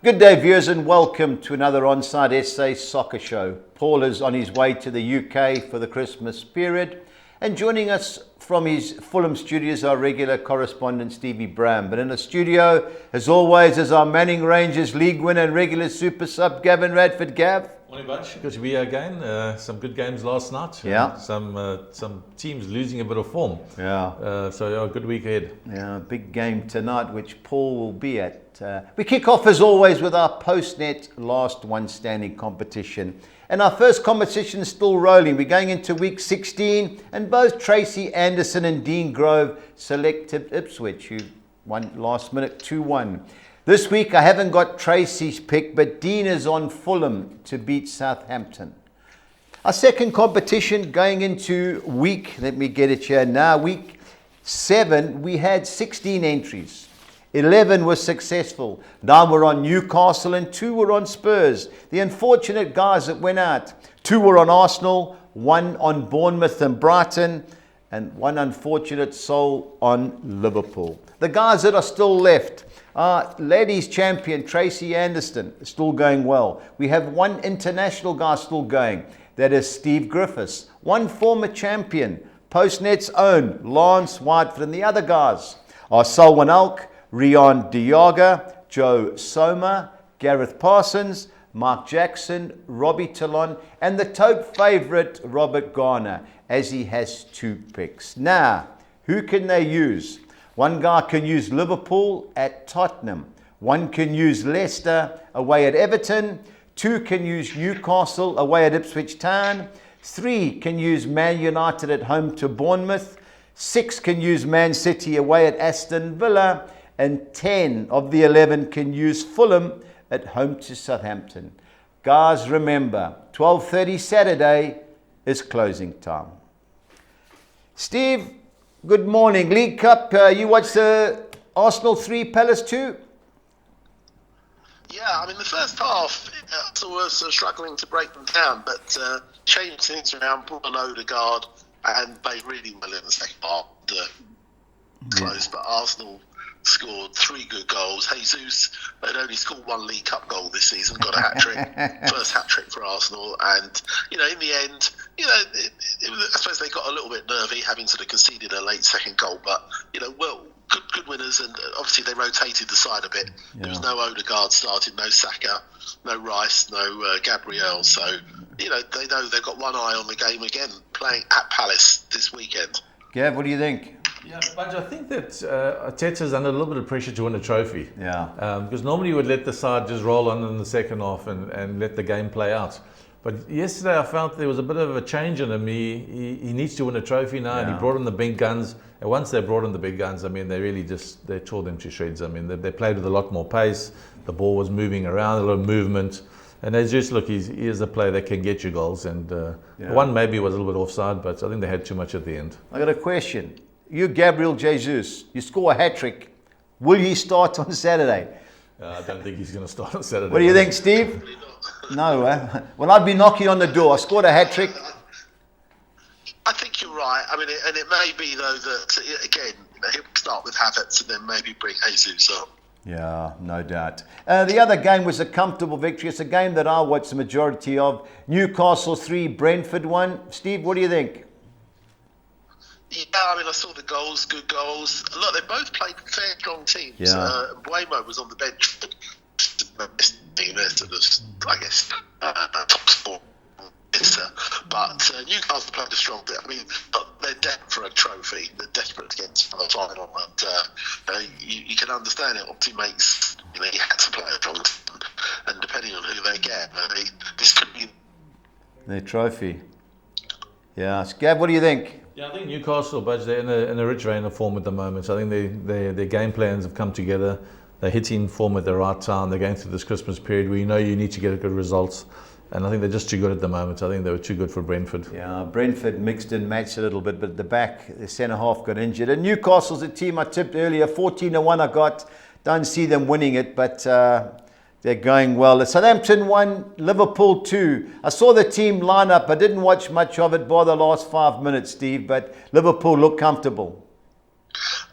Good day, viewers, and welcome to another OnSide SA soccer show. Paul is on his way to the UK for the Christmas period, and joining us from his Fulham studios, our regular correspondent Stevie Bram. But in the studio, as always, is our Manning Rangers league winner and regular super sub, Gavin Radford. Gav. Morning, Bunch. Good to be here again. Some good games last night. Yeah. Some teams losing a bit of form. Yeah. So good week ahead. Yeah, big game tonight, which Paul will be at. We kick off, as always, with our post-net last one standing competition. And our first competition is still rolling. We're going into week 16, and both Tracy Anderson and Dean Grove selected Ipswich, who won last minute 2-1. This week, I haven't got Tracy's pick, but Dean is on Fulham to beat Southampton. Our second competition going into week, let me get it here now, week 7, we had 16 entries. 11 were successful. 9 were on Newcastle and 2 were on Spurs. The unfortunate guys that went out, 2 were on Arsenal, 1 on Bournemouth and Brighton, and 1 unfortunate soul on Liverpool. The guys that are still left, our ladies champion Tracy Anderson is still going well. We have 1 international guy still going. That is Steve Griffiths. 1 former champion, Postnet's own Lance Whiteford, and the other guys are Selwyn Elk, Rian Diaga, Joe Soma, Gareth Parsons, Mark Jackson, Robbie Talon, and the top favourite Robert Garner, as he has 2 picks. Now, who can they use? One guy can use Liverpool at Tottenham. 1 can use Leicester away at Everton. 2 can use Newcastle away at Ipswich Town. 3 can use Man United at home to Bournemouth. 6 can use Man City away at Aston Villa. And 10 of the 11 can use Fulham at home to Southampton. Guys, remember, 12:30 Saturday is closing time. Steve, good morning. League Cup, you watched the Arsenal 3, Palace 2? Yeah, I mean, the first half, Arsenal was struggling to break them down, but changed things around, brought on Odegaard, and played really well in the second half. Close, but Arsenal scored 3 good goals. Jesus had only scored 1 League Cup goal this season, got a hat-trick, first hat-trick for Arsenal, and, in the end, I suppose they got a little bit nervy, having sort of conceded a late second goal, but, good winners, and obviously they rotated the side a bit. Yeah. There was no Odegaard starting, no Saka, no Rice, no Gabriel, so, they know they've got one eye on the game again, playing at Palace this weekend. Gav, what do you think? Yeah, but I think that Arteta's under a little bit of pressure to win a trophy. Yeah. Because normally you would let the side just roll on in the second half and let the game play out. But yesterday I felt there was a bit of a change in him. He needs to win a trophy now, and he brought in the big guns. And once they brought in the big guns, I mean, they really they tore them to shreds. I mean, they played with a lot more pace. The ball was moving around, a lot of movement. And they just look, he is a player that can get you goals. And one maybe was a little bit offside, but I think they had too much at the end. I got a question. You, Gabriel Jesus, you score a hat-trick. Will he start on Saturday? I don't think he's going to start on Saturday. What do you think, Steve? No, well, I'd be knocking on the door. I scored a hat-trick. I think you're right. I mean, and it may be, though, that, again, he'll start with Havertz and then maybe bring Jesus up. Yeah, no doubt. The other game was a comfortable victory. It's a game that I watched the majority of. Newcastle 3, Brentford 1. Steve, what do you think? Yeah, I mean, I saw the goals, good goals. Look, they both played fair, strong teams. Yeah. Buemo was on the bench for I guess, top sport. But Newcastle played a strong bit. I mean, they're desperate for a trophy. They're desperate to get to the final. And you can understand it. Obviously makes, you had to play a strong team. And depending on who they get, this could be their trophy. Yeah. Gav, what do you think? Yeah, I think Newcastle, Budge, they're in a rich vein of form at the moment. So I think their game plans have come together. They're hitting form at the right time. They're going through this Christmas period where you need to get good results. And I think they're just too good at the moment. I think they were too good for Brentford. Yeah, Brentford mixed and matched a little bit, but at the back, the centre-half got injured. And Newcastle's a team I tipped earlier, 14-1 I got. Don't see them winning it, but they're going well. Southampton 1, Liverpool 2. I saw the team line up. I didn't watch much of it by the last 5 minutes, Steve, but Liverpool looked comfortable.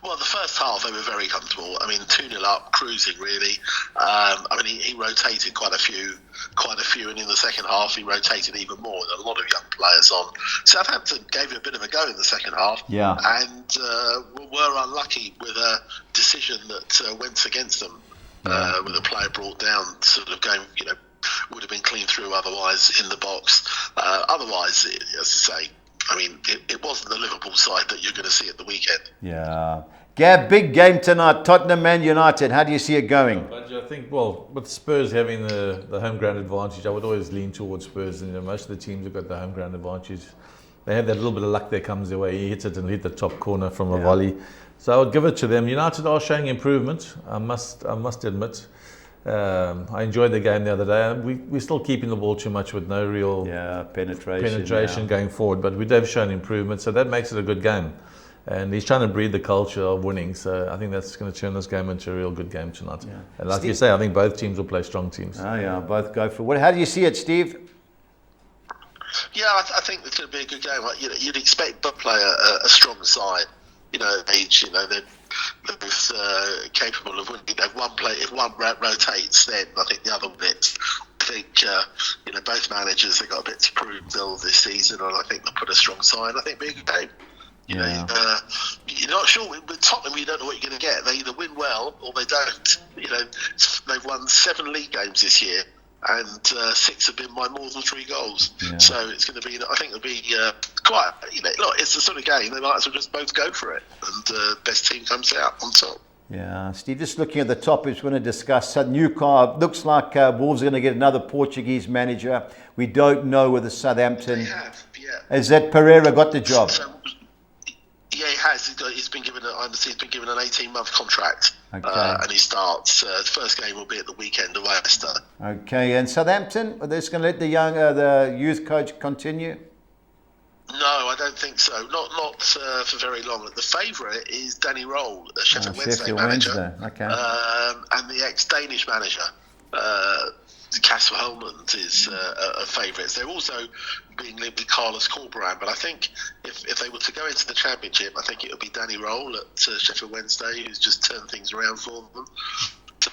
Well, the first half they were very comfortable. I mean, 2-0 up, cruising really. I mean, he rotated quite a few, and in the second half he rotated even more. There were a lot of young players on. Southampton gave it a bit of a go in the second half, and were unlucky with a decision that went against them, with a player brought down, sort of going, would have been clean through otherwise in the box. Otherwise, as I say, I mean, it wasn't the Liverpool side that you're going to see at the weekend. Yeah. Gav, big game tonight, Tottenham Man United. How do you see it going? I think, well, with Spurs having the home ground advantage, I would always lean towards Spurs. And most of the teams have got the home ground advantage. They have that little bit of luck that comes their way. He hits it and hit the top corner from a volley. So I would give it to them. United are showing improvement, I must admit. I enjoyed the game the other day. We're still keeping the ball too much with no real penetration going forward, but we have shown improvement, so that makes it a good game. And he's trying to breed the culture of winning, so I think that's going to turn this game into a real good game tonight. Yeah. And like you say, I think both teams will play strong teams. Oh yeah, both go for it. How do you see it, Steve? Yeah, I think it's going to be a good game. You'd expect to play a strong side. Age, they're both capable of winning. If one rotates, then I think the other one is. I think both managers have got a bit to prove still this season, and I think they'll put a strong side. I think it'll be a good game. You're not sure with Tottenham. You don't know what you're going to get. They either win well or they don't. They've won 7 league games this year, and 6 have been by more than 3 goals. Yeah. So it's going to be. I think it'll be quite. Look, it's the sort of game they might as well just both go for it, and best team comes out on top. Yeah, Steve. Just looking at the topics, we're going to discuss Newcastle. Looks like Wolves are going to get another Portuguese manager. We don't know whether Southampton. They have, yeah. Has that Pereira got the job? Yeah, he has. He's been given. I understand he's been given an 18-month contract, okay. And he starts. The first game will be at the weekend of Leicester. Okay, and Southampton, are they just going to let the youth coach continue? No, I don't think so. Not for very long. The favourite is Danny Roll, the Sheffield Wednesday manager, okay. And the ex-Danish manager. Castle Helmond is a favourite. They're also being linked with Carlos Corberán, but I think if they were to go into the Championship, I think it would be Danny Roll at Sheffield Wednesday, who's just turned things around for them. So,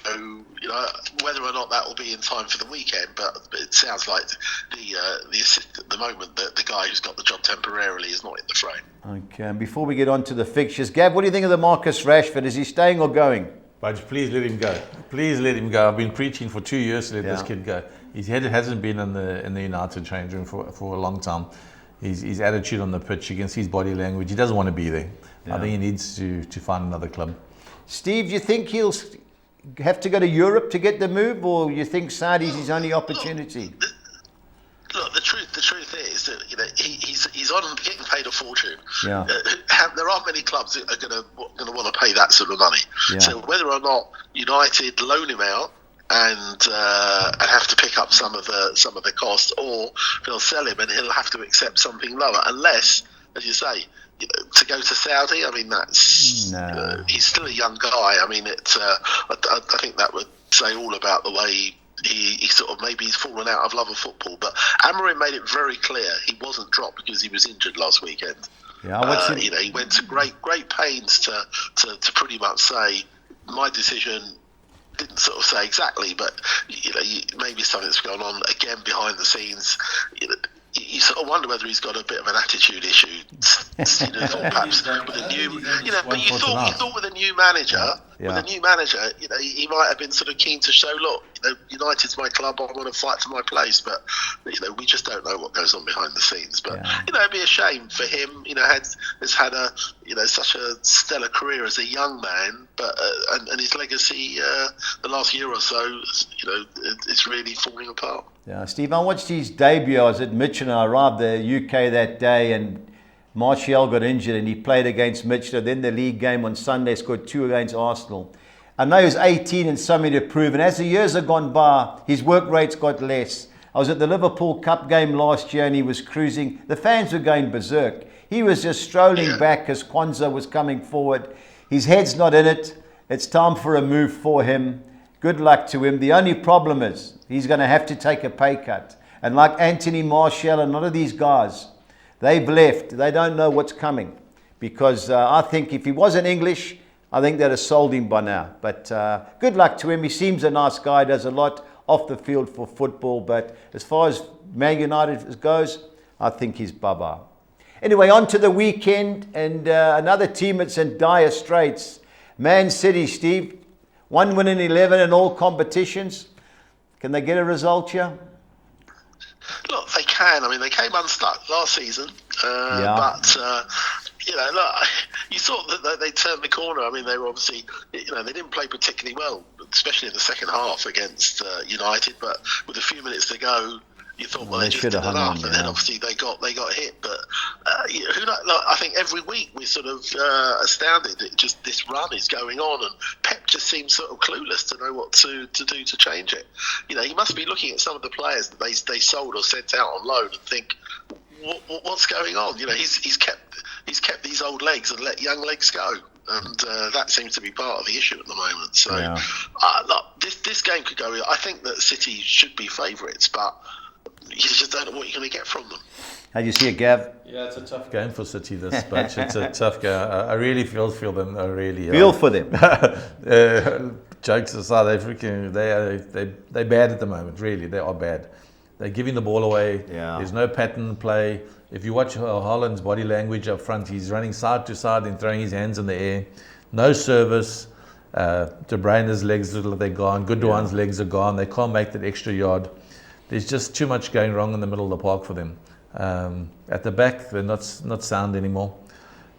whether or not that will be in time for the weekend, but it sounds like the assistant at the moment, the guy who's got the job temporarily, is not in the frame. Okay, and before we get on to the fixtures, Gav, what do you think of the Marcus Rashford? Is he staying or going? But please let him go. Please let him go. I've been preaching for 2 years to let this kid go. His head hasn't been in the United change room for a long time. His attitude on the pitch, against his body language, he doesn't want to be there. Yeah. I think he needs to find another club. Steve, do you think he'll have to go to Europe to get the move, or you think Saudi's his only opportunity? Look, the truth is that he's on getting paid a fortune. Yeah. There aren't many clubs that are going to want to pay that sort of money. Yeah. So whether or not United loan him out and have to pick up some of the cost, or they'll sell him and he'll have to accept something lower, unless, as you say, to go to Saudi. I mean, that's he's still a young guy. I mean, I think that would say all about the way. He sort of maybe he's fallen out of love of football, but Amorim made it very clear he wasn't dropped because he was injured last weekend. Yeah, he went to great pains to pretty much say my decision. Didn't sort of say exactly, but maybe something's going on again behind the scenes. You sort of wonder whether he's got a bit of an attitude issue. Perhaps with a new, but you thought with a new manager, he might have been sort of keen to show, look, United's my club, I want to fight for my place, but we just don't know what goes on behind the scenes. But it'd be a shame for him. Has had a such a stellar career as a young man, but and his legacy the last year or so, it's really falling apart. Yeah, Steve, I watched his debut. I was at Mitchell. I arrived the UK that day, and Martial got injured, and he played against Mitchell. Then the league game on Sunday, scored 2 against Arsenal. I know he was 18 and something to prove, and as the years have gone by, his work rates got less. I was at the Liverpool Cup game last year, and he was cruising. The fans were going berserk. He was just strolling back as Kwanzaa was coming forward. His head's not in it. It's time for a move for him. Good luck to him. The only problem is he's going to have to take a pay cut. And like Anthony Martial and a lot of these guys, they've left. They don't know what's coming. because I think if he wasn't English, I think they'd have sold him by now. But good luck to him. He seems a nice guy, does a lot off the field for football. But as far as Man United goes, I think he's bye-bye. Anyway, on to the weekend, and another team that's in dire straits. Man City, Steve. 1 win in 11 in all competitions. Can they get a result here? Look, they can. I mean, they came unstuck last season, but look, you thought that they turned the corner. I mean, they were obviously, they didn't play particularly well, especially in the second half against United. But with a few minutes to go, you thought, well, they just did enough, and then obviously they got hit. But who knows? Like, I think every week we're sort of astounded that just this run is going on, and Pep just seems sort of clueless to know what to do to change it. He must be looking at some of the players that they sold or sent out on loan and think, what's going on? He's kept these old legs and let young legs go. And that seems to be part of the issue at the moment. So, look, this game could go. I think that City should be favourites, but you just don't know what you're going to get from them. How do you see it, Gav? Yeah, it's a tough game for City, this match. It's a tough game. I really feel for them. I really feel for them. Jokes aside, they're bad at the moment. Really, they are bad. They're giving the ball away. Yeah. There's no pattern play. If you watch Haaland's body language up front, he's running side to side and throwing his hands in the air. No service. De Bruyne's legs, they're gone. Gundogan's legs are gone. They can't make that extra yard. There's just too much going wrong in the middle of the park for them. At the back, they're not sound anymore.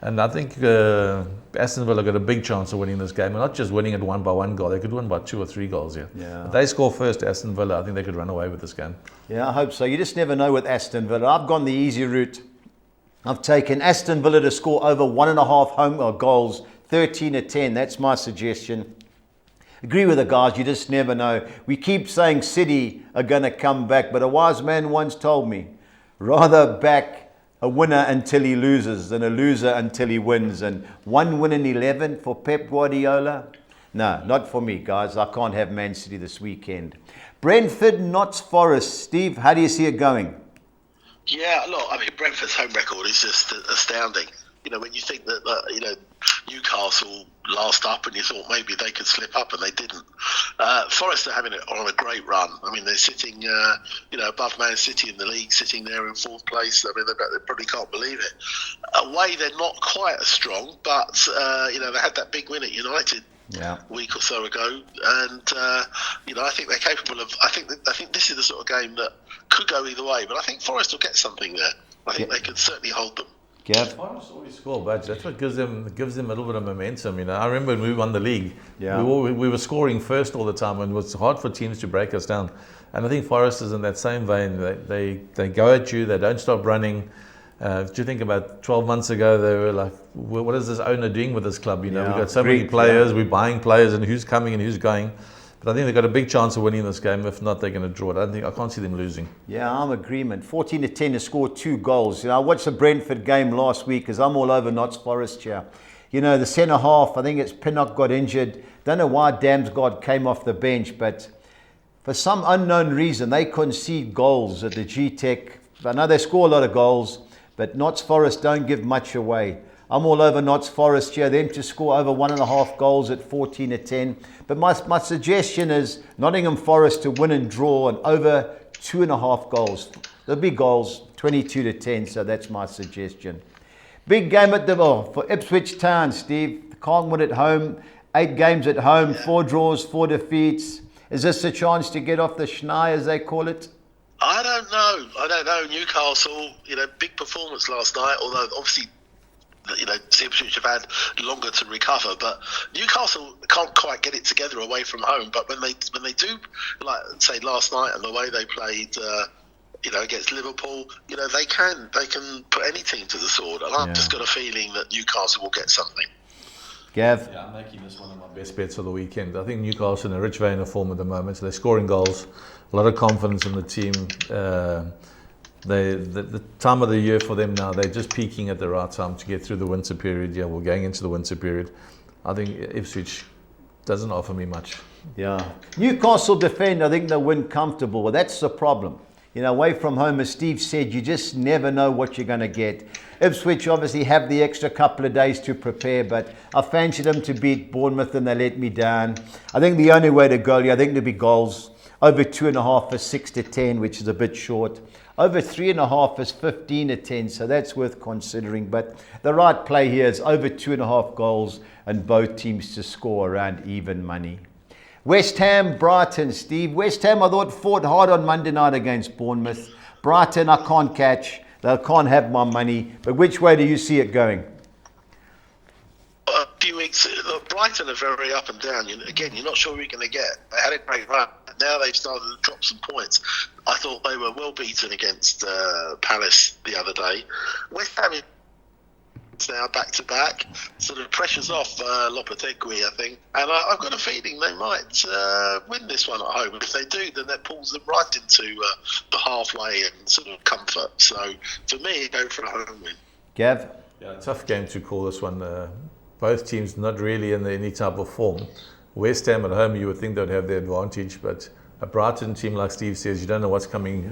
And I think Aston Villa got a big chance of winning this game. And not just winning it 1 goal. They could win by 2 or 3 goals here. Yeah. If they score first, Aston Villa, I think they could run away with this game. Yeah, I hope so. You just never know with Aston Villa. I've gone the easy route. I've taken Aston Villa to score over 1.5 home goals, 13-10. That's my suggestion. Agree with the guys, you just never know. We keep saying City are going to come back, but a wise man once told me, rather back a winner until he loses than a loser until he wins. And 1 win in 11 for Pep Guardiola? No, not for me, guys. I can't have Man City this weekend. Brentford, Notts Forest. Steve, how do you see it going? Yeah, look, I mean, Brentford's home record is just astounding. When you think that, Newcastle last up and you thought maybe they could slip up and they didn't. Forest are having it on a great run. I mean, they're sitting, above Man City in the league, sitting there in 4th place. I mean, they probably can't believe it. Away, they're not quite as strong, but, they had that big win at United a week or so ago. And, I think they're capable of, I think this is the sort of game that could go either way, but I think Forest will get something there. I think they could certainly hold them. Forest always score, but that's what gives them a little bit of momentum. I remember when we won the league, we were scoring first all the time, and it was hard for teams to break us down. And I think Forest is in that same vein. They go at you, they don't stop running. If you think about 12 months ago, they were like, what is this owner doing with this club? We've got so many players, we're buying players, and who's coming and who's going. But I think they've got a big chance of winning this game. If not, they're going to draw it. I can't see them losing. Yeah, I'm agreement. 14-10 to score 2 goals. I watched the Brentford game last week because I'm all over Notts Forest here. The centre half, I think it's Pinnock got injured. Don't know why Damsgaard came off the bench, but for some unknown reason, they concede goals at the G-Tech. I know they score a lot of goals, but Notts Forest don't give much away. I'm all over Notts Forest here, them to score over 1.5 goals at 14-10. But my suggestion is Nottingham Forest to win and draw and over 2.5 goals. There'll be goals, 22-10, so that's my suggestion. Big game at for Ipswich Town, Steve. Can't win at home. 8 games at home, 4 draws, 4 defeats. Is this a chance to get off the schneid, as they call it? I don't know. Newcastle, big performance last night, although obviously Ipswich have had longer to recover, but Newcastle can't quite get it together away from home. But when they do, like say last night and the way they played, against Liverpool, they can put any team to the sword. And I've just got a feeling that Newcastle will get something. Gav? Yeah, I'm making this one of my best bets of the weekend. I think Newcastle in a rich vein of form at the moment. So they're scoring goals, a lot of confidence in the team. The time of the year for them now, they're just peaking at the right time to get through the winter period. Yeah, we're going into the winter period. I think Ipswich doesn't offer me much. Yeah. Newcastle defend, I think they'll win comfortable. Well, that's the problem. You know, away from home, as Steve said, you just never know what you're going to get. Ipswich obviously have the extra couple of days to prepare, but I fancied them to beat Bournemouth and they let me down. I think the only way to go, I think there'll be goals. Over 2.5 is 6-10, which is a bit short. Over 3.5 is 15-10, so that's worth considering. But the right play here is over 2.5 goals and both teams to score around even money. West Ham, Brighton, Steve. West Ham, I thought, fought hard on Monday night against Bournemouth. Brighton, I can't catch. They can't have my money. But which way do you see it going? A few weeks, Brighton are very up and down. Again, you're not sure who you're going to get. They had a great run. Now they've started to drop some points. I thought they were well beaten against Palace the other day. West Ham is now back to back. So the pressure's off Lopetegui, I think. And I've got a feeling they might win this one at home. If they do, then that pulls them right into the halfway and sort of comfort. So for me, go for a home win. Gav? Yeah, tough game to call this one. Both teams not really in any type of form. West Ham at home, you would think they'd have the advantage, but a Brighton team, like Steve says, you don't know what's coming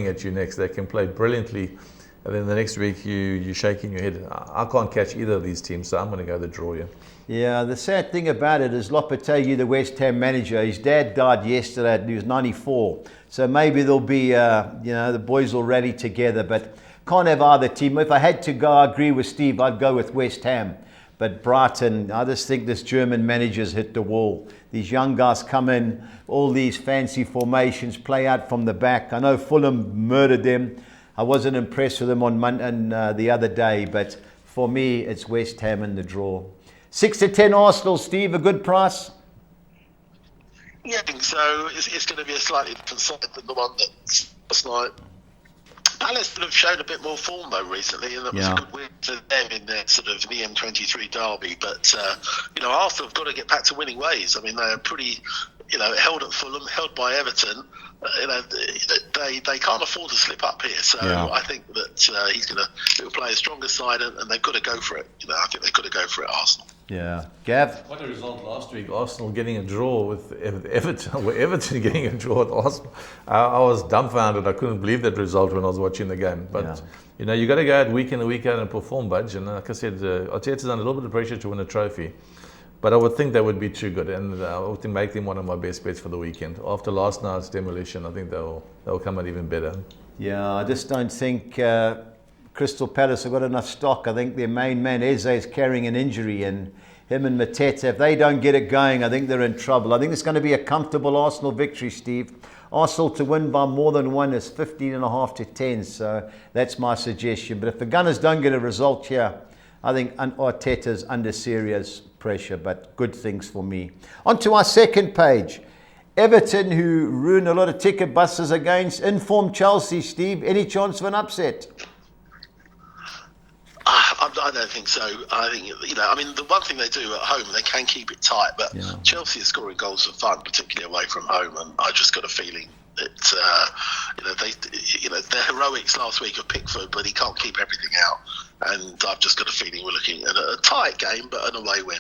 at you next. They can play brilliantly, and then the next week you're shaking your head. I can't catch either of these teams, so I'm going to go the draw here. Yeah, the sad thing about it is Lopetegui, the West Ham manager, his dad died yesterday and he was 94. So maybe there'll be, the boys will rally together, but can't have either team. If I had to go, I agree with Steve, I'd go with West Ham. But Brighton, I just think this German manager's hit the wall. These young guys come in, all these fancy formations, play out from the back. I know Fulham murdered them. I wasn't impressed with them on Monday and the other day, but for me, it's West Ham in the draw. 6-10 Arsenal, Steve, a good price? Yeah, I think so. It's going to be a slightly different side than the one that's last night. Palace have shown a bit more form though recently, and that was a good win for them in their sort of the M23 derby. But Arsenal have got to get back to winning ways. I mean, they're pretty, held at Fulham, held by Everton. They can't afford to slip up here. So I think that he'll play a stronger side, and they've got to go for it. I think they've got to go for it, Arsenal. Yeah, Gav. What a result last week! Arsenal getting a draw with Everton. Everton getting a draw with Arsenal. I was dumbfounded. I couldn't believe that result when I was watching the game. But you got to go out week in and week out and perform, Budge. And like I said, Arteta's under a little bit of pressure to win a trophy. But I would think that would be too good, and I would make them one of my best bets for the weekend. After last night's demolition, I think they'll come out even better. Yeah, I just don't think Crystal Palace have got enough stock. I think their main man Eze is carrying an injury, and him and Mateta, if they don't get it going, I think they're in trouble. I think it's going to be a comfortable Arsenal victory, Steve. Arsenal to win by more than one is 15.5-10, so that's my suggestion. But if the Gunners don't get a result here, I think Arteta's under serious pressure, but good things for me. On to our second page. Everton, who ruined a lot of ticket busters against informed Chelsea, Steve. Any chance of an upset? I don't think so. I think, the one thing they do at home, they can keep it tight, but Chelsea are scoring goals for fun, particularly away from home, and I just got a feeling that, their heroics last week of Pickford, but he can't keep everything out, and I've just got a feeling we're looking at a tight game, but an away win.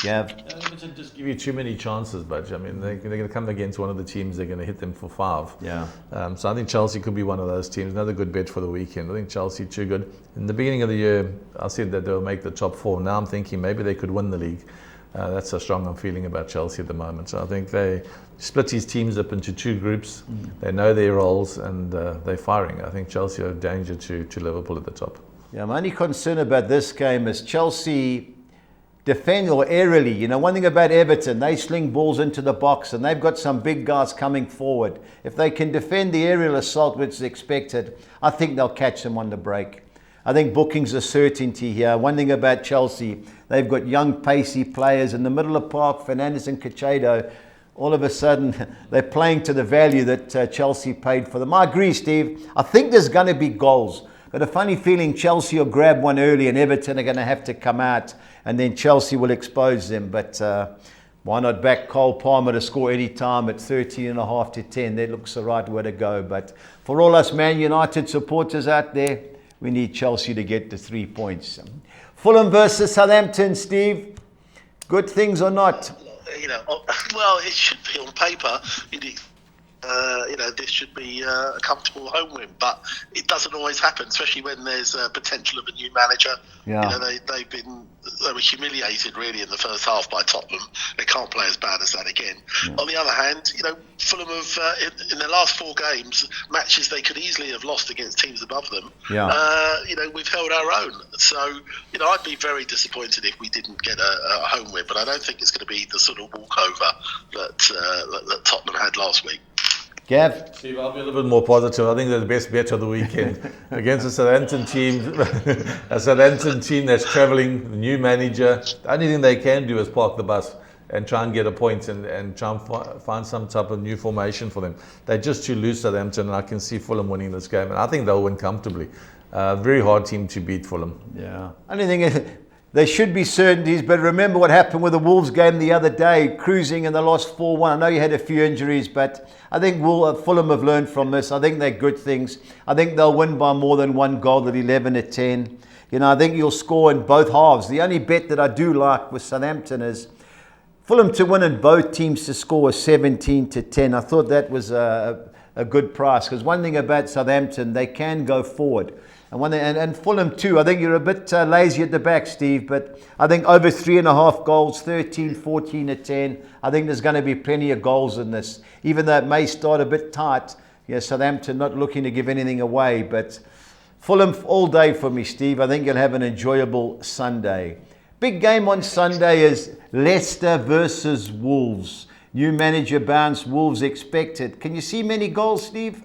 Yeah. Everton just give you too many chances, Budge. I mean, they're going to come against one of the teams, they're going to hit them for 5. Yeah. So I think Chelsea could be one of those teams. Another good bet for the weekend. I think Chelsea too good. In the beginning of the year, I said that they'll make the top 4. Now I'm thinking maybe they could win the league. That's how strong I'm feeling about Chelsea at the moment. So I think they split these teams up into 2 groups. They know their roles, and they're firing. I think Chelsea are a danger to Liverpool at the top. Yeah, my only concern about this game is Chelsea defend or aerially. One thing about Everton, they sling balls into the box and they've got some big guys coming forward. If they can defend the aerial assault, which is expected, I think they'll catch them on the break. I think booking's a certainty here. One thing about Chelsea, they've got young, pacey players in the middle of the park, Fernandes and Caicedo. All of a sudden, they're playing to the value that Chelsea paid for them. I agree, Steve. I think there's going to be goals. Got a funny feeling Chelsea will grab one early and Everton are going to have to come out, and then Chelsea will expose them. But why not back Cole Palmer to score any time at 13.5-10? That looks the right way to go. But for all us Man United supporters out there, we need Chelsea to get the 3 points. Fulham versus Southampton, Steve. Good things or not? Well, it should be on paper. You'd this should be a comfortable home win, but it doesn't always happen, especially when there's potential of a new manager. Yeah. They were humiliated really in the first half by Tottenham. They can't play as bad as that again. Yeah. On the other hand, Fulham have in their last 4 games, matches they could easily have lost against teams above them. Yeah. We've held our own. So I'd be very disappointed if we didn't get a home win, but I don't think it's going to be the sort of walkover that Tottenham had last week. Gav? Steve, I'll be a little bit more positive. I think they're the best bet of the weekend against a Southampton team that's travelling, the new manager. The only thing they can do is park the bus and try and get a point and try and find some type of new formation for them. They're just too loose, Southampton, and I can see Fulham winning this game, and I think they'll win comfortably. Very hard team to beat, Fulham. Yeah. Only thing is, there should be certainties, but remember what happened with the Wolves game the other day, cruising and they lost 4-1. I know you had a few injuries, but I think Fulham have learned from this. I think they're good things. I think they'll win by more than 1 goal at 11-10. I think you'll score in both halves. The only bet that I do like with Southampton is Fulham to win and both teams to score 17-10. I thought that was a good price, because one thing about Southampton, they can go forward. And Fulham too. I think you're a bit lazy at the back, Steve, but I think over 3.5 goals, 13-14-10. I think there's going to be plenty of goals in this, even though it may start a bit tight. Southampton not looking to give anything away, but Fulham all day for me, Steve. I think you'll have an enjoyable Sunday. Big game on Sunday is Leicester versus Wolves. New manager bounce, Wolves expected. Can you see many goals, Steve?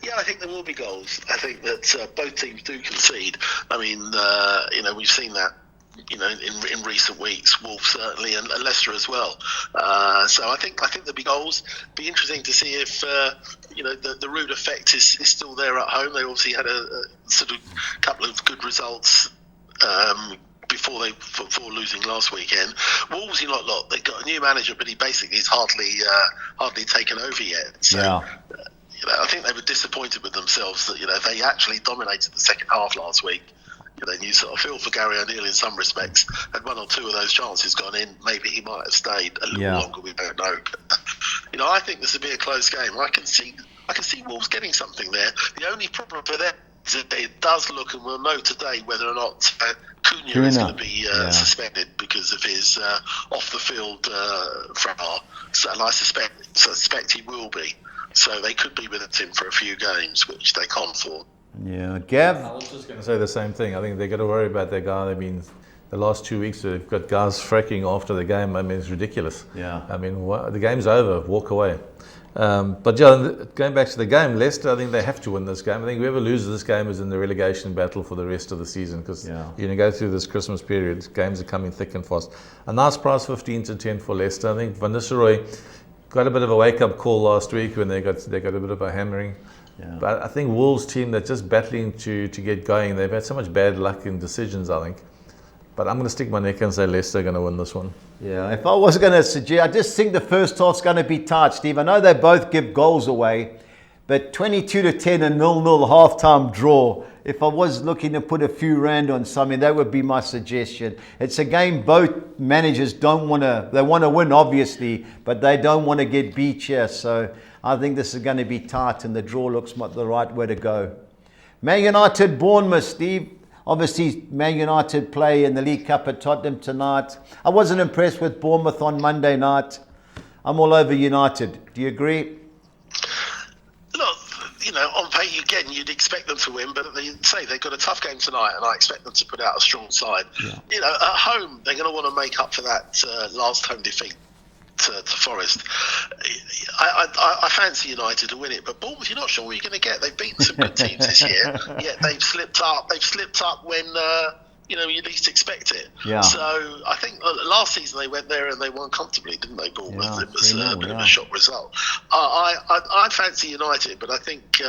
Yeah, I think there will be goals. I think that both teams do concede. I mean, we've seen that, in recent weeks. Wolves certainly, and Leicester as well. So I think there'll be goals. Be interesting to see if the Rude effect is still there at home. They obviously had a sort of couple of good results before losing last weekend. Wolves, look, they've got a new manager, but he basically is hardly taken over yet. So. Yeah. I think they were disappointed with themselves that they actually dominated the second half last week. You sort of feel for Gary O'Neill in some respects. Had 1 or 2 of those chances gone in, maybe he might have stayed a little longer. We don't know. But, I think this will be a close game. I can see Wolves getting something there. The only problem for them is that it does look, and we'll know today whether or not Cunha is going to be suspended because of his off the field foul. So, and I suspect he will be. So they could be with him for a few games, which they can't afford. Yeah, Gav? I was just going to say the same thing. I think they've got to worry about their guy. I mean, the last 2 weeks they've got guys fracking after the game. I mean, it's ridiculous. Yeah. I mean, the game's over. Walk away. But going back to the game, Leicester, I think they have to win this game. I think whoever loses this game is in the relegation battle for the rest of the season, because you're going to go through this Christmas period. Games are coming thick and fast. A nice price, 15-10 for Leicester. I think Van Nistelrooy got a bit of a wake-up call last week when they got a bit of a hammering. Yeah. But I think Wolves team, they're just battling to get going. They've had so much bad luck in decisions, I think. But I'm going to stick my neck and say Leicester are going to win this one. Yeah, if I was going to suggest, I just think the first half's going to be tight, Steve. I know they both give goals away, but 22-10 and 0-0 half-time draw. If I was looking to put a few rand on something, that would be my suggestion. It's a game both managers they want to win, obviously, but they don't want to get beat here. So I think this is going to be tight, and the draw looks like the right way to go. Man United, Bournemouth, Steve. Obviously, Man United play in the League Cup at Tottenham tonight. I wasn't impressed with Bournemouth on Monday night. I'm all over United. Do you agree? Look, on paper, again, you'd expect them to win, but they've got a tough game tonight, and I expect them to put out a strong side. Yeah. At home, they're going to want to make up for that last home defeat to Forest. I fancy United to win it, but Bournemouth, you're not sure what you're going to get. They've beaten some good teams this year, yet they've slipped up. They've slipped up when you least expect it. Yeah. So I think last season they went there and they won comfortably, didn't they, Bournemouth? Yeah, it was a bit of a shock result. I fancy United, but I think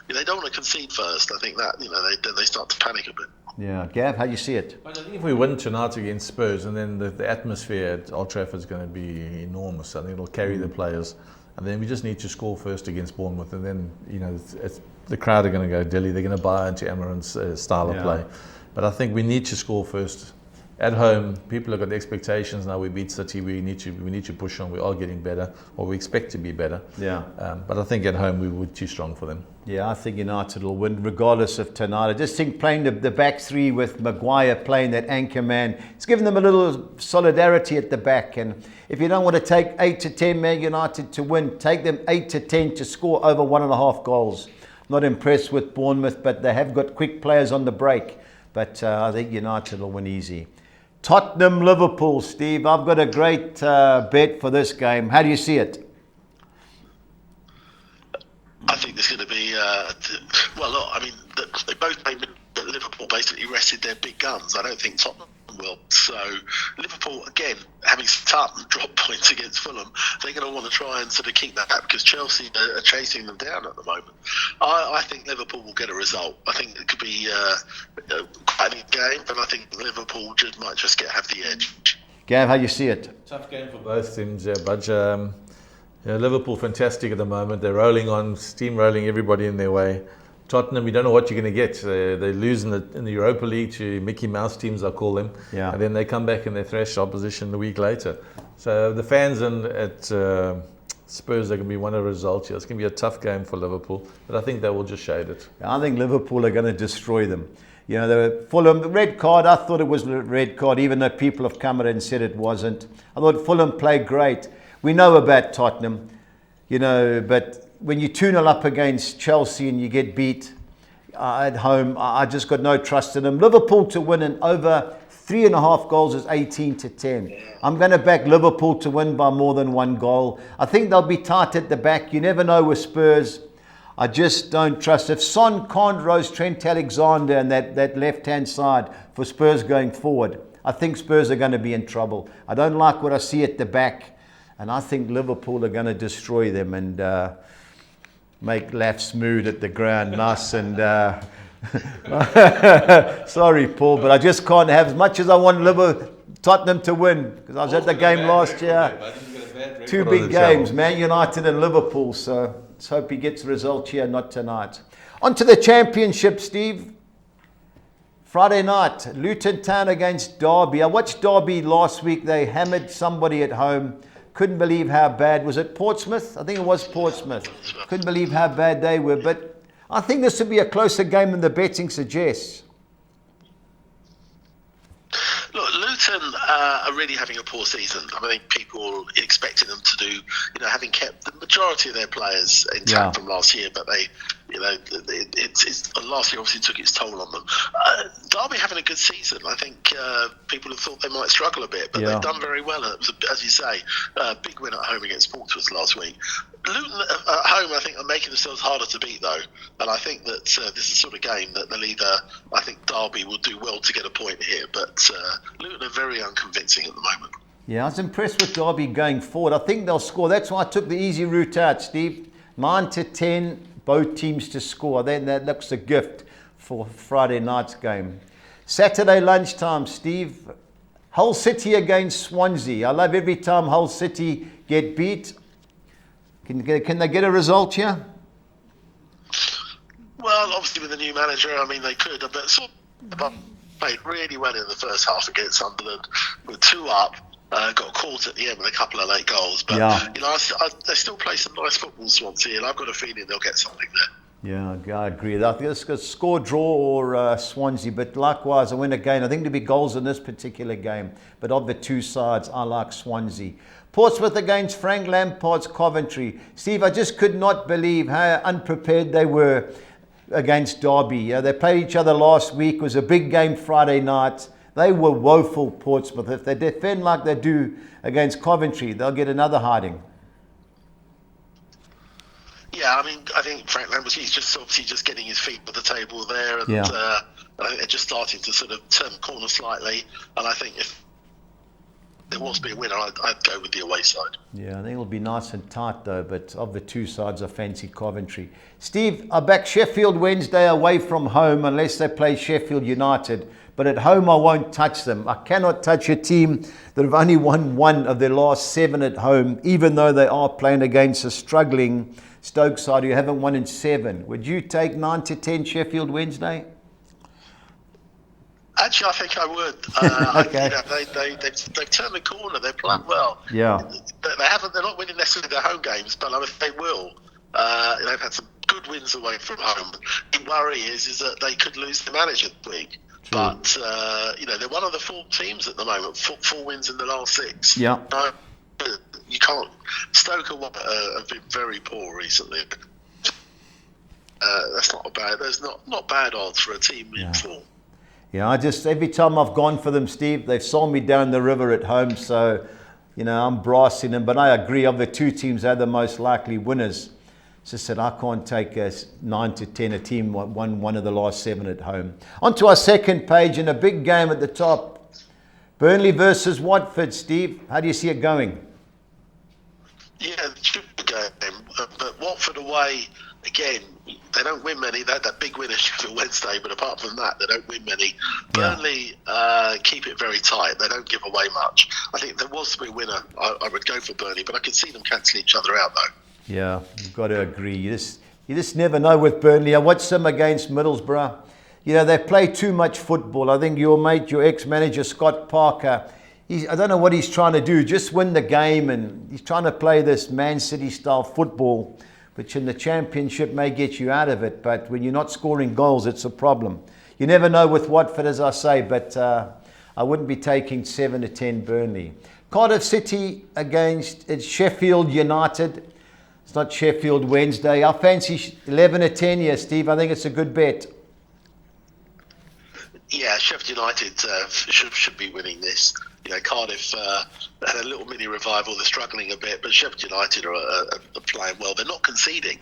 they don't want to concede first. I think that they start to panic a bit. Yeah, Gav, how do you see it? I think if we win tonight against Spurs, and then the atmosphere at Old Trafford is going to be enormous. I think it'll carry the players, and then we just need to score first against Bournemouth, and then the crowd are going to go Delhi. They're going to buy into Amaran's style of play. But I think we need to score first At home, people have got expectations now. We beat City. We need to push on. We are getting better, or we expect to be better. Yeah. But I think at home we were too strong for them. Yeah, I think United will win regardless of tonight. I just think playing the back three with Maguire playing that anchor man, it's given them a little solidarity at the back. And if you don't want to take 8 to 10 Man United to win, take them 8 to 10 to score over 1.5 goals. Not impressed with Bournemouth, but they have got quick players on the break. But I think United will win easy. Tottenham, Liverpool, Steve. I've got a great bet for this game. How do you see it? I think there's going to be, well, look, I mean, they both made Liverpool basically rested their big guns. I don't think Tottenham will. So Liverpool, again, having Tottenham drop points against Fulham, they're going to want to try and sort of keep that up because Chelsea are chasing them down at the moment. I think Liverpool will get a result. I think it could be quite a game, but I think Liverpool might just have the edge. Gav, how do you see it? Tough game for both teams, Budge. Liverpool fantastic at the moment. They're rolling on, steamrolling everybody in their way. Tottenham, you don't know what you're going to get. They lose in the Europa League to Mickey Mouse teams, I call them. Yeah. And then they come back and they thrash opposition a week later. So the fans at Spurs are going to be one of the results here. It's going to be a tough game for Liverpool, but I think they will just shade it. I think Liverpool are going to destroy them. You know, the Fulham, the red card, I thought it was a red card, even though people have come out and said it wasn't. I thought Fulham played great. We know about Tottenham, you know, but when you 2-0 up against Chelsea and you get beat at home, I just got no trust in them. Liverpool to win and over 3.5 goals is 18 to 10. I'm going to back Liverpool to win by more than 1 goal. I think they'll be tight at the back. You never know with Spurs. I just don't trust. If Son can't rose Trent Alexander and that left-hand side for Spurs going forward, I think Spurs are going to be in trouble. I don't like what I see at the back. And I think Liverpool are going to destroy them and make Laf smooth at the ground, nice and... Sorry, Paul, but I just can't have as much as I want Tottenham to win because I was at the game last year. 2 big games, Man United and Liverpool. So let's hope he gets the result here, not tonight. On to the championship, Steve. Friday night, Luton Town against Derby. I watched Derby last week. They hammered somebody at home. Couldn't believe how bad. Was it Portsmouth? I think it was Portsmouth. Couldn't believe how bad they were. But I think this would be a closer game than the betting suggests. Look, Luton are really having a poor season. I think people expected them to do, having kept the majority of their players intact from last year, but they, last year obviously took its toll on them. Derby having a good season. I think people have thought they might struggle a bit, but they've done very well. It was, as you say, a big win at home against Portsmouth last week. Luton at home, I think, are making themselves harder to beat, though. And I think that this is the sort of game that they'll either, I think Derby will do well to get a point here, but Luton are very unconvincing at the moment. Yeah, I was impressed with Derby going forward. I think they'll score. That's why I took the easy route out, Steve. 9 to 10, both teams to score. Then that looks a gift for Friday night's game. Saturday lunchtime, Steve. Hull City against Swansea. I love every time Hull City get beat. Can they get a result here? Well, obviously with the new manager, I mean, they could. But played really well in the first half against Sunderland. With 2 up, got caught at the end with a couple of late goals. But, they still play some nice football, Swansea, and I've got a feeling they'll get something there. Yeah, I agree. I think it's a score, draw, or Swansea. But likewise, I win again. I think there'll be goals in this particular game. But of the two sides, I like Swansea. Portsmouth against Frank Lampard's Coventry. Steve, I just could not believe how unprepared they were against Derby. They played each other last week. It was a big game Friday night. They were woeful, Portsmouth. If they defend like they do against Coventry, they'll get another hiding. Yeah, I mean, I think Frank Lampard, he's just obviously just getting his feet at the table there, and I think they're just starting to sort of turn the corner slightly. And I think if there was to be a winner, I'd go with the away side. Yeah, I think it'll be nice and tight though, but of the two sides, I fancy Coventry. Steve, I back Sheffield Wednesday away from home unless they play Sheffield United. But at home, I won't touch them. I cannot touch a team that have only won 1 of their last 7 at home, even though they are playing against a struggling Stoke side who haven't won in 7. Would you take 9 to 10 Sheffield Wednesday? I Actually, I think I would. Okay. They've turned the corner. They're playing well. Yeah. They're not winning necessarily their home games, but I mean, they will. They've had some good wins away from home. The worry is that they could lose the manager this week. True. But they're one of the 4 teams at the moment. 4 wins in the last 6. Yeah. You can't. Stoke have been very poor recently. That's not a bad. There's not bad odds for a team in form. Yeah, every time I've gone for them, Steve, they've sold me down the river at home. So, I'm brassing them. But I agree, of the 2 teams, they're the most likely winners. It's just that I can't take 9 to 10 a team won one of the last 7 at home. On to our second page, and a big game at the top. Burnley versus Watford, Steve. How do you see it going? Yeah, it should be a game. But Watford away, again, they don't win many. That big win is Sheffield Wednesday, but apart from that, they don't win many. Burnley keep it very tight. They don't give away much. I think if there was to be a winner, I would go for Burnley, but I can see them cancelling each other out, though. Yeah, you've got to agree. You just never know with Burnley. I watched them against Middlesbrough. They play too much football. I think your ex-manager, Scott Parker, I don't know what he's trying to do, just win the game, and he's trying to play this Man City style football, which in the Championship may get you out of it, but when you're not scoring goals, it's a problem. You never know with Watford, as I say, but I wouldn't be taking 7 to 10 Burnley. Cardiff City against Sheffield United. It's not Sheffield Wednesday. I fancy 11 to 10 here, Steve. I think it's a good bet. Yeah, Sheffield United should be winning this. Cardiff had a little mini revival. They're struggling a bit, but Sheffield United are playing well. They're not conceding,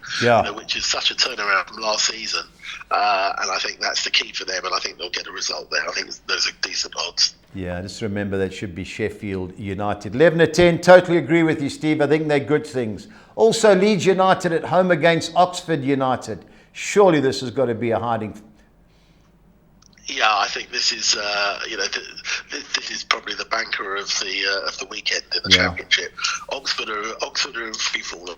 which is such a turnaround from last season. And I think that's the key for them, and I think they'll get a result there. I think those are decent odds. Yeah, just remember that should be Sheffield United. 11 to 10, totally agree with you, Steve. I think they're good things. Also, Leeds United at home against Oxford United. Surely this has got to be a hiding. Yeah, I think this is this is probably the banker of the weekend in the Championship. Oxford are in free fall.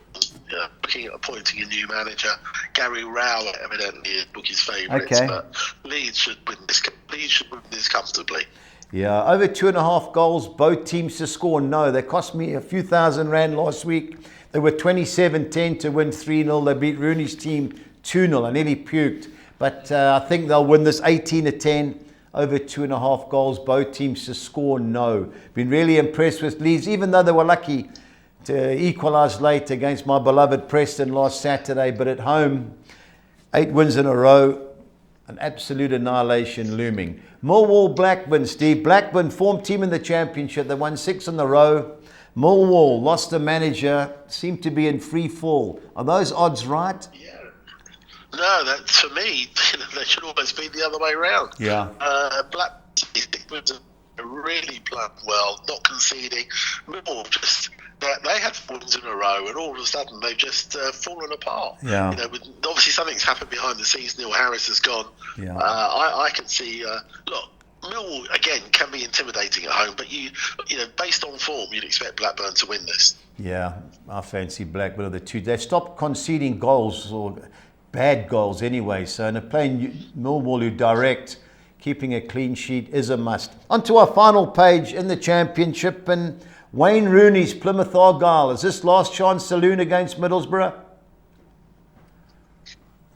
Looking at appointing a new manager. Gary Rowett evidently is Bookie's favourites, but Leeds should win this. Leeds should win this comfortably. Yeah, over 2.5 goals, both teams to score. No, they cost me a few £1,000 last week. They were 27-10 to win 3-0. They beat Rooney's team 2-0. I nearly puked. But I think they'll win this 18 to 10, over 2.5 goals, both teams to score. No. Been really impressed with Leeds, even though they were lucky to equalise late against my beloved Preston last Saturday. But at home, 8 wins in a row, an absolute annihilation looming. Millwall, Blackburn, Steve. Blackburn, form team in the Championship. They won 6 in a row. Millwall lost the manager, seemed to be in free fall. Are those odds right? Yeah. No, that for me, they should almost be the other way around. Yeah. Blackburn really playing well, not conceding. Millwall they had 4 wins in a row, and all of a sudden they've just fallen apart. Yeah. Obviously something's happened behind the scenes. Neil Harris has gone. Yeah. I can see. Look, Millwall again can be intimidating at home, but based on form, you'd expect Blackburn to win this. Yeah, I fancy Blackburn. The 2. They've stopped conceding goals or bad goals anyway. So in a playing Millwall who direct, keeping a clean sheet is a must. On to our final page in the Championship, and Wayne Rooney's Plymouth Argyle. Is this last chance saloon against Middlesbrough?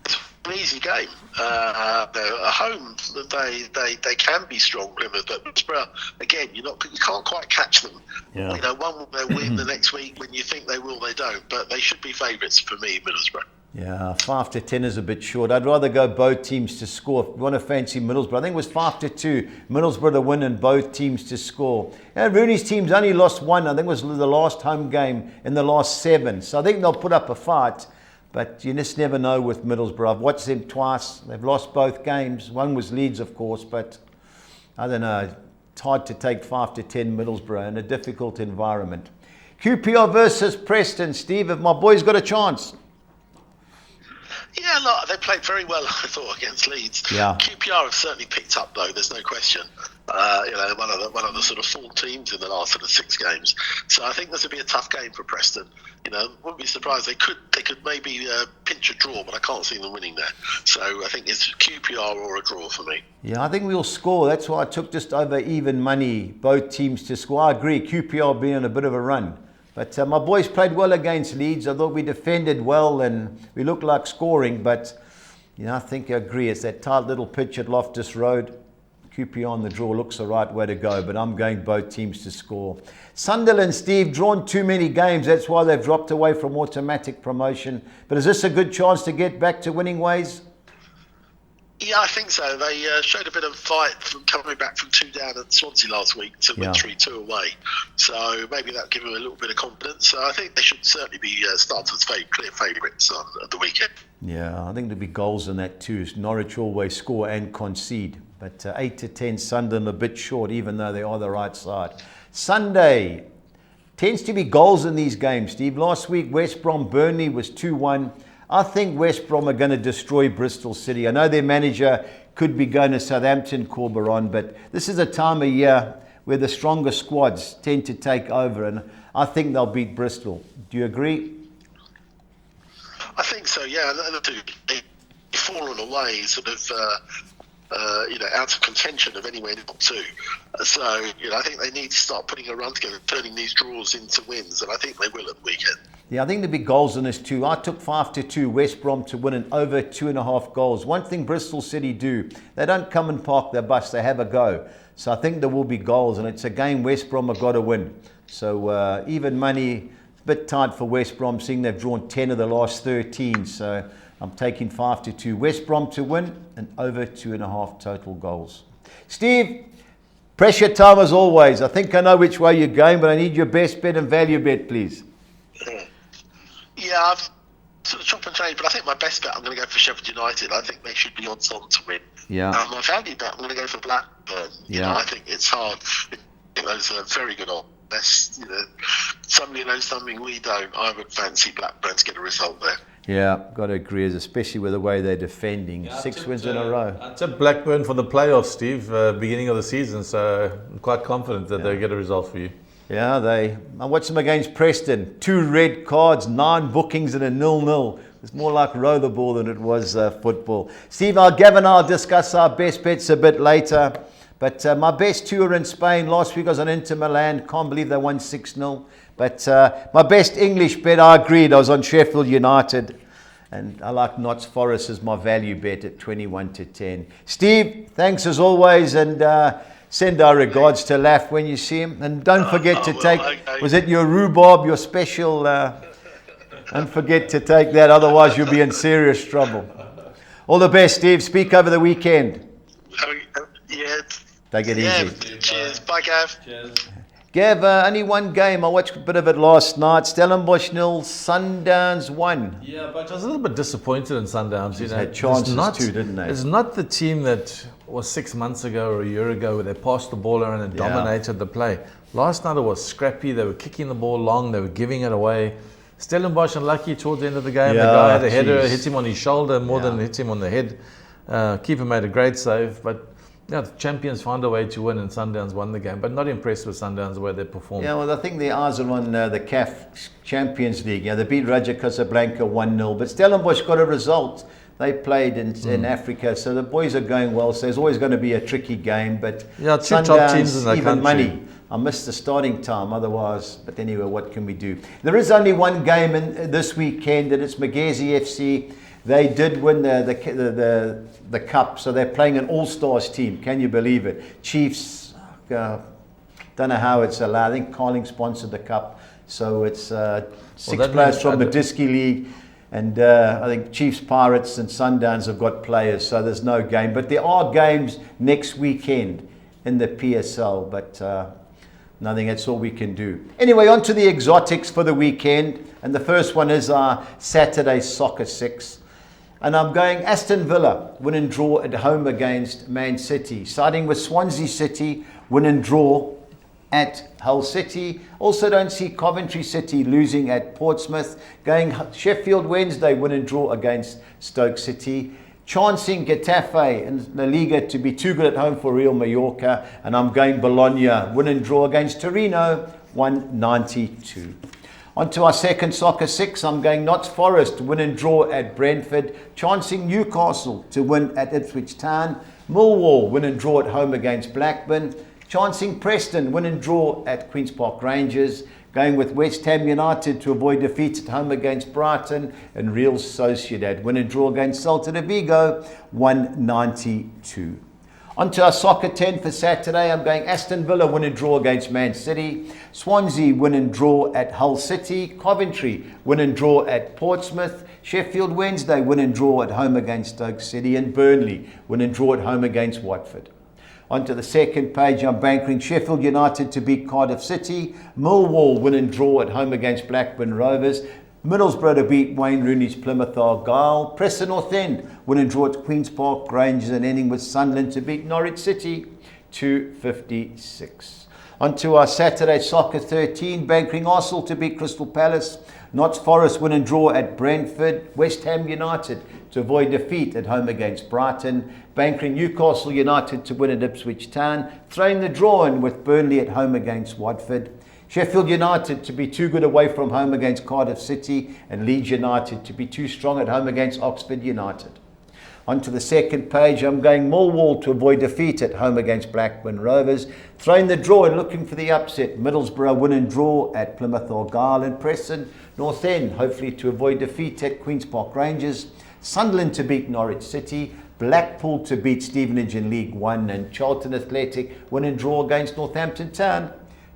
It's an easy game. They're at home. They can be strong, Plymouth, but Middlesbrough, again, you can't quite catch them. Yeah. One will win the next week. When you think they will, they don't. But they should be favourites for me, Middlesbrough. Yeah, 5 to 10 is a bit short. I'd rather go both teams to score. If you want to fancy Middlesbrough, I think it was 5 to 2. Middlesbrough to win and both teams to score. And Rooney's team's only lost 1. I think it was the last home game in the last 7. So I think they'll put up a fight. But you just never know with Middlesbrough. I've watched them twice. They've lost both games. One was Leeds, of course, but I don't know. It's hard to take 5 to 10 Middlesbrough in a difficult environment. QPR versus Preston. Steve, have my boys got a chance? Yeah, look, they played very well, I thought, against Leeds. Yeah. QPR have certainly picked up, though. There's no question. One of the sort of full teams in the last sort of 6 games. So I think this would be a tough game for Preston. Wouldn't be surprised they could maybe pinch a draw, but I can't see them winning there. So I think it's QPR or a draw for me. Yeah, I think we'll score. That's why I took just over even money, both teams to score. I agree, QPR being on a bit of a run. But my boys played well against Leeds. I thought we defended well and we looked like scoring. But, I think I agree. It's that tight little pitch at Loftus Road. QPR on the draw looks the right way to go. But I'm going both teams to score. Sunderland, Steve, drawn too many games. That's why they've dropped away from automatic promotion. But is this a good chance to get back to winning ways? Yeah, I think so. They showed a bit of fight from coming back from 2 down at Swansea last week to win 3-2 away. So maybe that'll give them a little bit of confidence. So I think they should certainly be starters clear favourites at the weekend. Yeah, I think there'll be goals in that too. Norwich always score and concede. But 8-10 Sunderland a bit short, even though they are the right side. Sunday tends to be goals in these games, Steve. Last week, West Brom Burnley was 2-1. I think West Brom are going to destroy Bristol City. I know their manager could be going to Southampton, Corberon, but this is a time of year where the stronger squads tend to take over, and I think they'll beat Bristol. Do you agree? I think so, yeah. They've fallen away, sort of, out of contention of anywhere not to. So, I think they need to start putting a run together, turning these draws into wins, and I think they will at the weekend. Yeah, I think there'll be goals in this too. I took 5-2 West Brom to win and over 2.5 goals. One thing Bristol City do, they don't come and park their bus, they have a go. So I think there will be goals, and it's a game West Brom have got to win. So even money, a bit tight for West Brom, seeing they've drawn 10 of the last 13. So I'm taking 5-2 West Brom to win and over 2.5 total goals. Steve, pressure time as always. I think I know which way you're going, but I need your best bet and value bet, please. Yeah, I've sort of chop and change, but I think my best bet, I'm going to go for Sheffield United. I think they should be odds on to win. Yeah. My value bet, I'm going to go for Blackburn. I think it's hard. Those are very good odds. Somebody knows something we don't. I would fancy Blackburn to get a result there. Yeah, got to agree, especially with the way they're defending. Yeah, 6 wins in a row. I tipped Blackburn for the playoffs, Steve, beginning of the season, so I'm quite confident that they'll get a result for you. Yeah, I watched them against Preston. 2 red cards, 9 bookings and a 0-0. It's more like rollerball than it was football. Steve, Gavin and I'll discuss our best bets a bit later. But my best 2 are in Spain. Last week I was on Inter Milan. Can't believe they won 6-0. But my best English bet, I agreed. I was on Sheffield United. And I like Notts Forest as my value bet at 21-10. Steve, thanks as always. And send our regards to Laf when you see him. And don't forget to take, was it your rhubarb, your special? Don't forget to take that, otherwise you'll be in serious trouble. All the best, Steve. Speak over the weekend. Yeah. Take it easy. Cheers. Bye, Gav. Cheers. Gav, only one game. I watched a bit of it last night. Stellenbosch 0, Sundowns 1. Yeah, but I was a little bit disappointed in Sundowns. Had chances too, didn't they? It's not the team that was 6 months ago or a year ago where they passed the ball around and dominated the play. Last night it was scrappy. They were kicking the ball long. They were giving it away. Stellenbosch unlucky towards the end of the game. The guy had a header, hit him on his shoulder more than hit him on the head. Keeper made a great save, but the champions found a way to win, and Sundowns won the game. But not impressed with Sundowns the way they performed. Yeah, well, I think their eyes are on the CAF Champions League. They beat Raja Casablanca 1-0, but Stellenbosch got a result. They played in Africa, so the boys are going well. So there's always going to be a tricky game, but yeah, 2 top teams in the even country. Money. I missed the starting time otherwise, but anyway, what can we do? There is only one game this weekend, and it's Magezi FC. They did win the cup, so they're playing an all-stars team. Can you believe it? Chiefs, don't know how it's allowed. I think Carling sponsored the cup, so it's 6 players from the Diski League. And I think Chiefs, Pirates and Sundowns have got players, so there's no game. But there are games next weekend in the PSL, but nothing, that's all we can do. Anyway, on to the exotics for the weekend. And the first one is our Saturday Soccer 6. And I'm going Aston Villa, win and draw at home against Man City. Starting with Swansea City, win and draw at Hull City. Also don't see Coventry City losing at Portsmouth. Going Sheffield Wednesday, win and draw against Stoke City. Chancing Getafe in La Liga to be too good at home for Real Mallorca. And I'm going Bologna, win and draw against Torino, 192. On to our second soccer six, I'm going Notts Forest, win and draw at Brentford. Chancing Newcastle to win at Ipswich Town. Millwall, win and draw at home against Blackburn. Chancing Preston, win and draw at Queen's Park Rangers. Going with West Ham United to avoid defeat at home against Brighton. And Real Sociedad, win and draw against Celta de Vigo, 192. On to our soccer 10 for Saturday. I'm going Aston Villa, win and draw against Man City. Swansea, win and draw at Hull City. Coventry, win and draw at Portsmouth. Sheffield Wednesday, win and draw at home against Stoke City. And Burnley, win and draw at home against Watford. On to the second page, I'm bankering Sheffield United to beat Cardiff City. Millwall, win and draw at home against Blackburn Rovers. Middlesbrough to beat Wayne Rooney's Plymouth Argyle. Preston North End, win and draw at Queen's Park Rangers, and ending with Sunderland to beat Norwich City, 256. On to our Saturday soccer 13, bankering Arsenal to beat Crystal Palace. Notts Forest, win and draw at Brentford. West Ham United to avoid defeat at home against Brighton. Bankering Newcastle United to win at Ipswich Town. Throwing the draw in with Burnley at home against Watford. Sheffield United to be too good away from home against Cardiff City, and Leeds United to be too strong at home against Oxford United. On to the second page, I'm going Millwall to avoid defeat at home against Blackburn Rovers. Throwing the draw and looking for the upset. Middlesbrough win and draw at Plymouth Argyle, and Preston North End hopefully to avoid defeat at Queen's Park Rangers. Sunderland to beat Norwich City. Blackpool to beat Stevenage in League One, and Charlton Athletic win and draw against Northampton Town,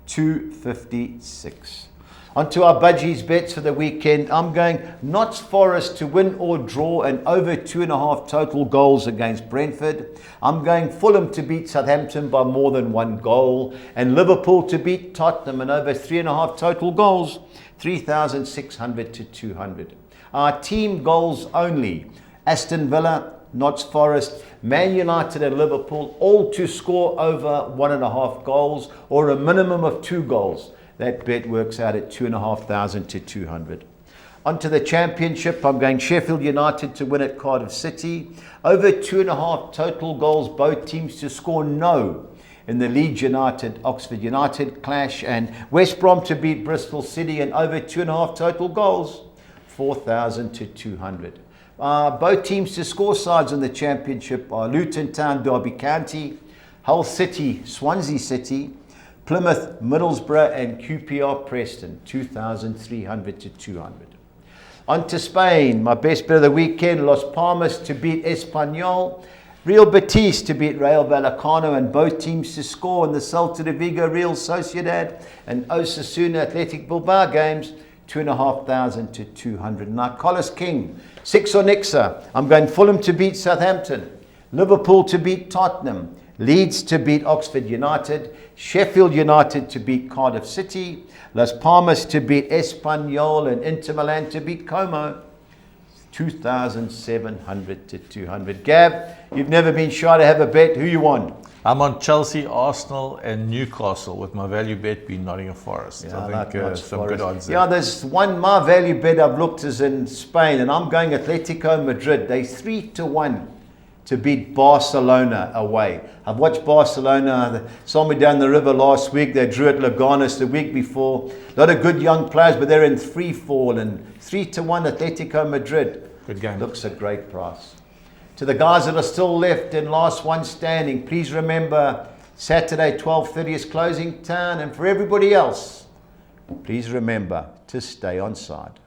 256. On to our budgies bets for the weekend. I'm going Notts Forest to win or draw and over 2.5 total goals against Brentford. I'm going Fulham to beat Southampton by more than 1 goal, and Liverpool to beat Tottenham and over 3.5 total goals, 3,600 to 200. Our team goals only: Aston Villa, Notts Forest, Man United and Liverpool, all to score over 1.5 goals or a minimum of 2 goals. That bet works out at 2,500 to 200. On to the championship, I'm going Sheffield United to win at Cardiff City. Over 2.5 total goals, both teams to score no in the Leeds United Oxford United clash, and West Brom to beat Bristol City, and over 2.5 total goals, 4,000 to 200. Both teams to score sides in the championship are Luton Town, Derby County, Hull City, Swansea City, Plymouth, Middlesbrough, and QPR Preston, 2,300 to 200. On to Spain, my best bet of the weekend: Las Palmas to beat Espanyol, Real Betis to beat Rayo Vallecano, and both teams to score in the Celta de Vigo Real Sociedad and Osasuna Athletic Bilbao games, 2,500 to 200. And our Collis King, 6 or Nixa, I'm going Fulham to beat Southampton, Liverpool to beat Tottenham, Leeds to beat Oxford United, Sheffield United to beat Cardiff City, Las Palmas to beat Espanyol, and Inter Milan to beat Como, 2,700 to 200. Gab, you've never been shy to have a bet. Who you on? I'm on Chelsea, Arsenal, and Newcastle, with my value bet being Nottingham Forest. Yeah, I think some good odds there. Yeah, there's one, my value bet I've looked is in Spain, and I'm going Atletico Madrid. They're 3-1 to beat Barcelona away. I've watched Barcelona. They saw me down the river last week. They drew at Leganes the week before. A lot of good young players, but they're in free fall, and 3-1 Atletico Madrid. Good game. Looks a great price. To the guys that are still left in last one standing, please remember Saturday 12:30 is closing time, and for everybody else, please remember to stay on side.